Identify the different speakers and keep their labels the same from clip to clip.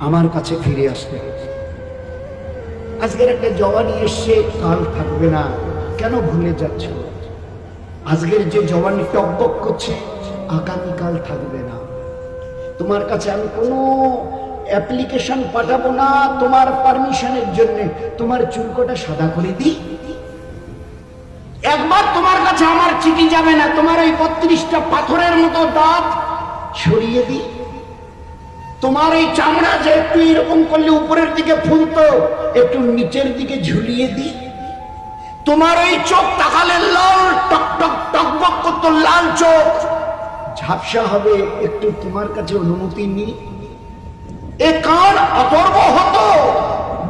Speaker 1: আমার কাছে ফিরে আসতে হবে। আজকের একটা জওয়ানি এসছে, কাল থাকবে না, কেন ভুলে যাচ্ছ? আজকের যে জওয়ানি টকবক করছে, আগামীকাল থাকবে না। তোমার কাছে আমি কোনো অ্যাপ্লিকেশন পাঠাবো না তোমার পারমিশনের জন্য তোমার চুলকোটা সাদা করে দিই। একবার তোমার কাছে আমার চিঠি যাবে না, তোমার ওই 32টা পাথরের মতো দাঁত সরিয়ে দিই। তোমার এই চামড়া যে একটু এরকম করলে উপরের দিকে ফুলতো, একটু নিচের দিকে ঝুলিয়ে দিই। তোমার ওই চোখ তাকালে লাল টক টক টকবক করতো, লাল চোখ ঝাপসা হবে, একটু তোমার কাছে অনুমতি নিই। এ কান অপূর্ব হতো,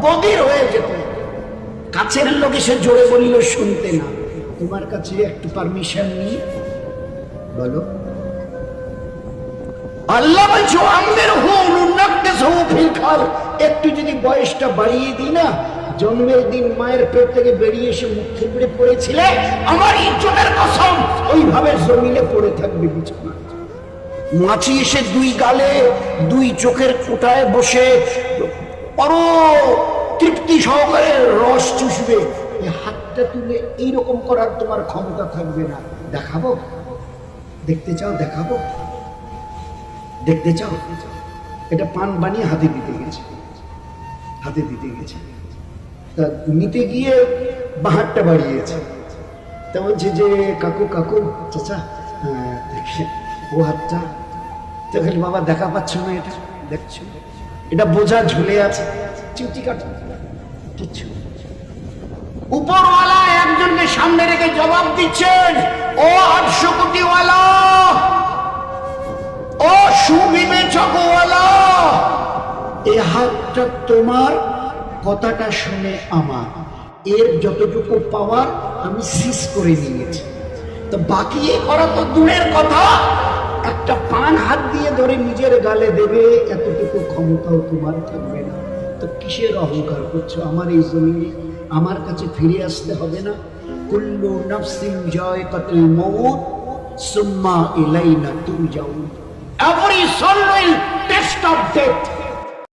Speaker 1: বধির হয়ে যেত, কাছের লোক এসে জোরে বলল শুনতে না, তোমার কাছে একটু পারমিশন নিই। বলো। আল্লাহ বলছো আমাদের একটু যদি বয়সটা বাড়িয়ে দিই না, জন্মের দিন মায়ের পেট থেকে বেরিয়ে এসে মুখ থুবড়ে পড়েছিলে, আমার ইজ্জতের কসম ওইভাবে জমিনে পড়ে থাকবে বিছানা। মাছি এসে দুই গালে দুই চোখের কোটায় বসে বড় তৃপ্তি সহকারে রস চুষবে, হাতটা তুলে এইরকম করার তোমার ক্ষমতা থাকবে না। দেখাবো? দেখতে চাও? দেখাবো? দেখতে চাও? এটা পান বানিয়ে হাতে দিতে গেছে, হাতে দিতে গেছে, তা নিতে গিয়ে বাহারটা বাড়িয়েছে। তা বলছে যে কাকু কাকু চাচা দেখছেন ও হাতটা? তো খালি বাবা দেখা পাচ্ছ না? এটা দেখছো, এটা বোঝা ঝুলে আছে, চিমটি কাটা কিচ্ছু। উপরওয়ালা একজনকে সামনে রেখে জবাব দিচ্ছেন, ও 800 কোটিওয়ালা, ও সুবিবেচকওয়ালা, এ হাতটা তোমার, কথাটা শুনে আমার, এর যতটুকু পাওয়ার আমি সিজ করে নিয়েছি। তো বাকি এ করা তো দূরের কথা, একটা পান হাত দিয়ে ধরে নিজের গালে দেবে এতটুকু ক্ষমতাও তোমার থাকবে না। তো কিসের অহংকার করছো? আমার এই জমিনে আমার কাছে ফিরে আসতে হবে না? কুল্লু নাফসিন যায়কাতুল মাউত সুম্মা ইলাইনা তুরজাউন। Every soul will taste of death.